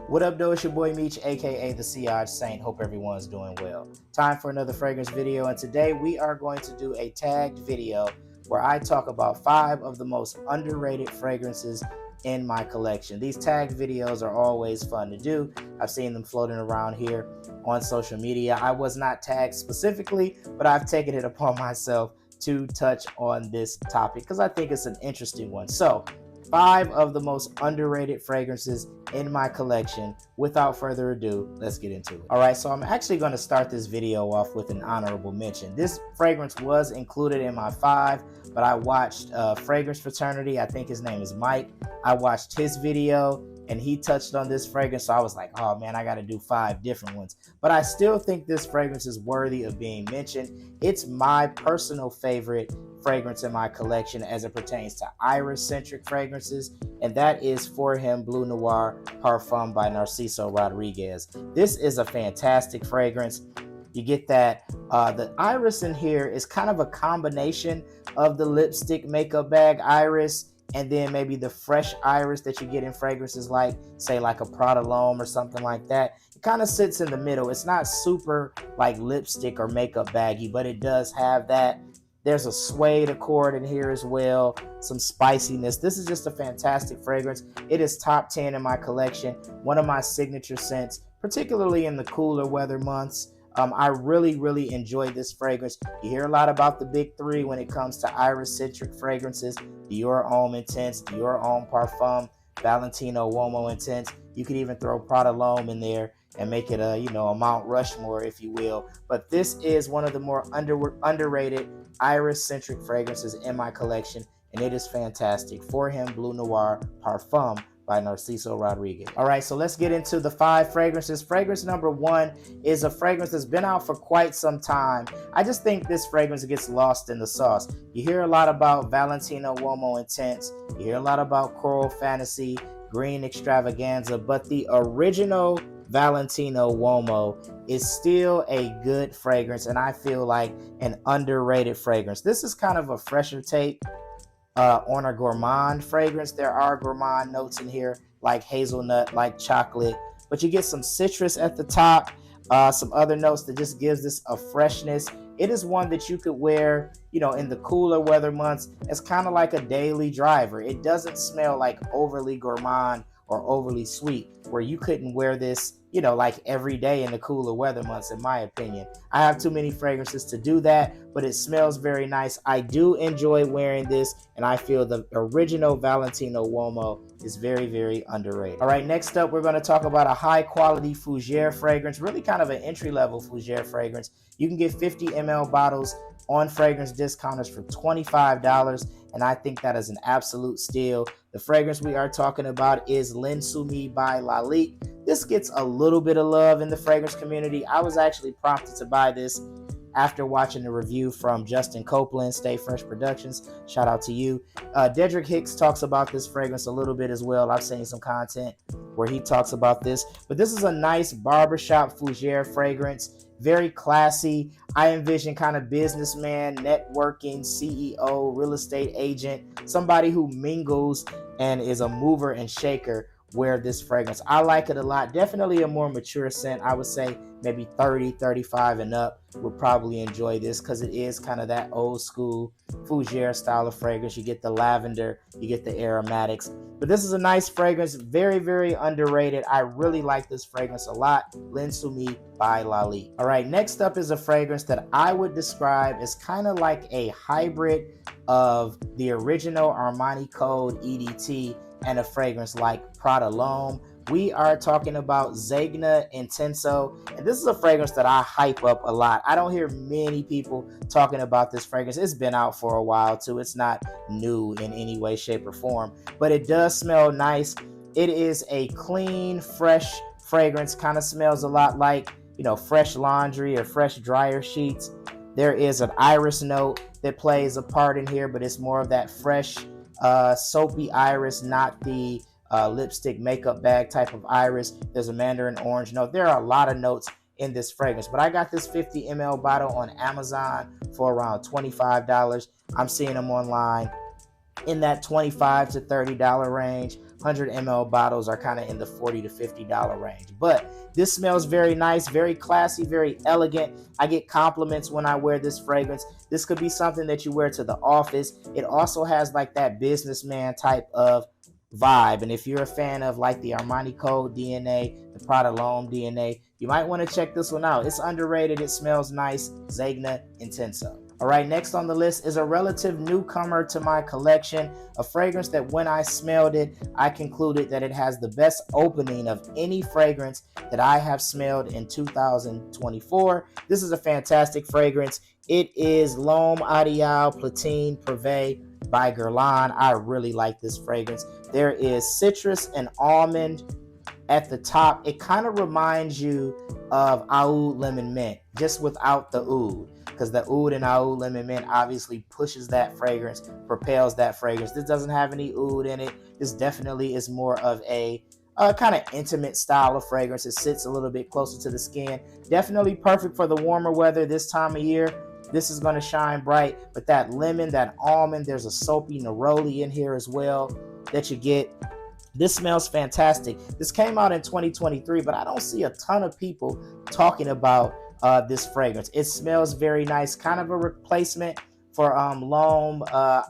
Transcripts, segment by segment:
What up, though? It's your boy Meech, aka the Siage Saint. Hope everyone's doing well. Time for another fragrance video, and today we are going to do a tagged video where I talk about 5 of the most underrated fragrances in my collection. These tagged videos are always fun to do. I've seen them floating around here on social media. I was not tagged specifically, but I've taken it upon myself to touch on this topic because I think it's an interesting one. So, 5 of the most underrated fragrances in my collection. Without further ado, let's get into it. All right, so I'm actually going to start this video off with an honorable mention. This fragrance was included in my 5, but I watched Fragrance Fraternity. I think his name is Mike. I watched his video and he touched on this fragrance, so I was like, oh man, I got to do 5 different ones. But I still think this fragrance is worthy of being mentioned. It's my personal favorite fragrance in my collection as it pertains to iris-centric fragrances, and that is For Him Bleu Noir Parfum by Narciso Rodriguez. This is a fantastic fragrance. You get that the iris in here is kind of a combination of the lipstick makeup bag iris and then maybe the fresh iris that you get in fragrances like, say, like a Prada L'Homme or something like that. It kind of sits in the middle. It's not super like lipstick or makeup baggy, but it does have that. There's a suede accord in here as well, some spiciness. This is just a fantastic fragrance. It is top 10 in my collection, one of my signature scents, particularly in the cooler weather months. I really enjoy this fragrance. You hear a lot about the big 3 when it comes to iris-centric fragrances: Dior Homme Intense, Dior Homme Parfum, Valentino Uomo Intense. You could even throw Prada L'Homme in there and make it a Mount Rushmore, if you will. But this is one of the more underrated iris-centric fragrances in my collection, and it is fantastic. For Him Bleu Noir Parfum by Narciso Rodriguez. All right, so let's get into the 5 fragrances. Fragrance number 1 is a fragrance that's been out for quite some time. I just think this fragrance gets lost in the sauce. You hear a lot about Valentino Uomo Intense. You hear a lot about Coral Fantasy, Green Extravaganza, but the original Valentino Uomo is still a good fragrance, and I feel like an underrated fragrance. This is kind of a fresher take on a gourmand fragrance. There are gourmand notes in here like hazelnut, like chocolate, but you get some citrus at the top, some other notes that just gives this a freshness. It is one that you could wear, in the cooler weather months. It's kind of like a daily driver. It doesn't smell like overly gourmand or overly sweet, where you couldn't wear this, like every day in the cooler weather months, in my opinion. I have too many fragrances to do that, but it smells very nice. I do enjoy wearing this, and I feel the original Valentino Uomo is very underrated. All right, next up, we're going to talk about a high-quality Fougere fragrance, really kind of an entry-level Fougere fragrance. You can get 50 ml bottles on fragrance discounters for $25, and I think that is an absolute steal. The fragrance we are talking about is L'Insoumis by Lalique. This gets a little bit of love in the fragrance community. I was actually prompted to buy this after watching the review from Justin Copeland, Stay Fresh Productions. Shout out to you. Dedrick Hicks talks about this fragrance a little bit as well. I've seen some content where he talks about this. But this is a nice barbershop Fougere fragrance. Very classy. I envision kind of businessman, networking, CEO, real estate agent, somebody who mingles and is a mover and shaker wear this fragrance. I like it a lot. Definitely a more mature scent. I would say maybe 30, 35 and up would probably enjoy this because it is kind of that old school Fougere style of fragrance. You get the lavender, you get the aromatics. But this is a nice fragrance, very underrated. I really like this fragrance a lot. L'Insoumis by Lalique. All right, next up is a fragrance that I would describe as kind of like a hybrid of the original Armani Code EDT and a fragrance like Prada L'Homme. We are talking about Zegna Intenso, and this is a fragrance that I hype up a lot. I don't hear many people talking about this fragrance. It's been out for a while too. It's not new in any way, shape, or form, but it does smell nice. It is a clean, fresh fragrance. Kind of smells a lot like, fresh laundry or fresh dryer sheets. There is an iris note that plays a part in here, but it's more of that fresh, soapy iris, not the lipstick makeup bag type of iris. There's a mandarin orange note. There are a lot of notes in this fragrance, but I got this 50 ml bottle on Amazon for around $25. I'm seeing them online in that $25 to $30 range. 100 ml bottles are kind of in the $40 to $50 range. But this smells very nice, very classy, very elegant. I get compliments when I wear this fragrance. This could be something that you wear to the office. It also has like that businessman type of vibe. And if you're a fan of like the Armani Code DNA, the Prada L'Homme DNA, you might want to check this one out. It's underrated. It smells nice. Zegna Intenso. All right, next on the list is a relative newcomer to my collection, a fragrance that when I smelled it, I concluded that it has the best opening of any fragrance that I have smelled in 2024. This is a fantastic fragrance. It is L'Homme Ideal Platine Privé by Guerlain. I really like this fragrance. There is citrus and almond at the top. It kind of reminds you of Oud Lemon Mint, just without the oud, because the oud and Oud Lemon Mint obviously pushes that fragrance, propels that fragrance. This doesn't have any oud in it. This definitely is more of a kind of intimate style of fragrance. It sits a little bit closer to the skin. Definitely perfect for the warmer weather this time of year. This is going to shine bright, but that lemon, that almond, there's a soapy neroli in here as well that you get. This smells fantastic. This came out in 2023, but I don't see a ton of people talking about this fragrance. It smells very nice, kind of a replacement for L'Homme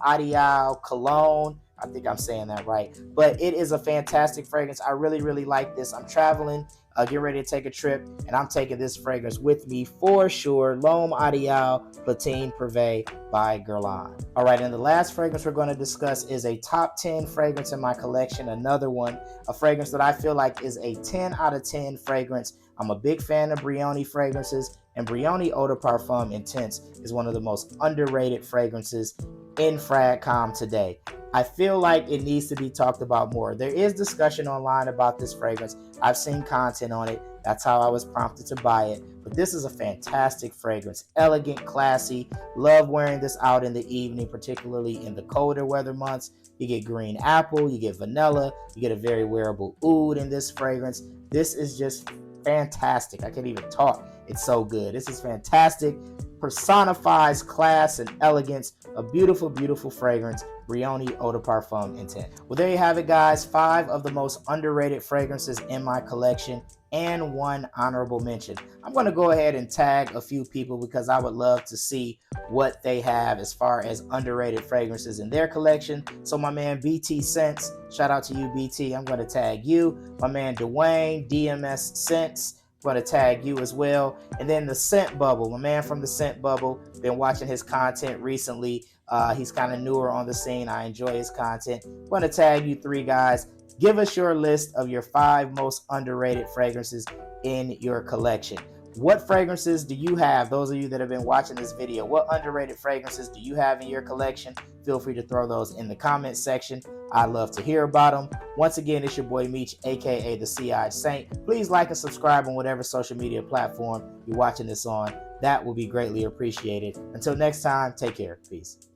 Ideal Cologne. I think I'm saying that right, but it is a fantastic fragrance. I really, really like this. I'm traveling, getting ready to take a trip, and I'm taking this fragrance with me for sure. L'Homme Ideal Platine Privé by Guerlain. All right, and the last fragrance we're going to discuss is a top 10 fragrance in my collection. Another one, a fragrance that I feel like is a 10 out of 10 fragrance. I'm a big fan of Brioni fragrances, and Brioni Eau de Parfum Intense is one of the most underrated fragrances in FragCom today. I feel like it needs to be talked about more. There is discussion online about this fragrance. I've seen content on it. That's how I was prompted to buy it. But this is a fantastic fragrance. Elegant, classy. Love wearing this out in the evening, particularly in the colder weather months. You get green apple, you get vanilla, you get a very wearable oud in this fragrance. This is just fantastic. I can't even talk. It's so good. This is fantastic. Personifies class and elegance. A beautiful, beautiful fragrance. Brioni Eau de Parfum Intense. Well, there you have it, guys. 5 of the most underrated fragrances in my collection and 1 honorable mention. I'm going to go ahead and tag a few people because I would love to see what they have as far as underrated fragrances in their collection. So my man BT Scents, shout out to you, BT. I'm going to tag you. My man Dwayne, DMS Scents, I'm going to tag you as well. And then the Scent Bubble, my man from the Scent Bubble, been watching his content recently. He's kind of newer on the scene. I enjoy his content. I'm going to tag you 3 guys. Give us your list of your 5 most underrated fragrances in your collection. What fragrances do you have? Those of you that have been watching this video, what underrated fragrances do you have in your collection? Feel free to throw those in the comment section. I'd love to hear about them. Once again, it's your boy Meech, aka the Sea-Eyed Saint. Please like and subscribe on whatever social media platform you're watching this on. That will be greatly appreciated. Until next time, take care. Peace.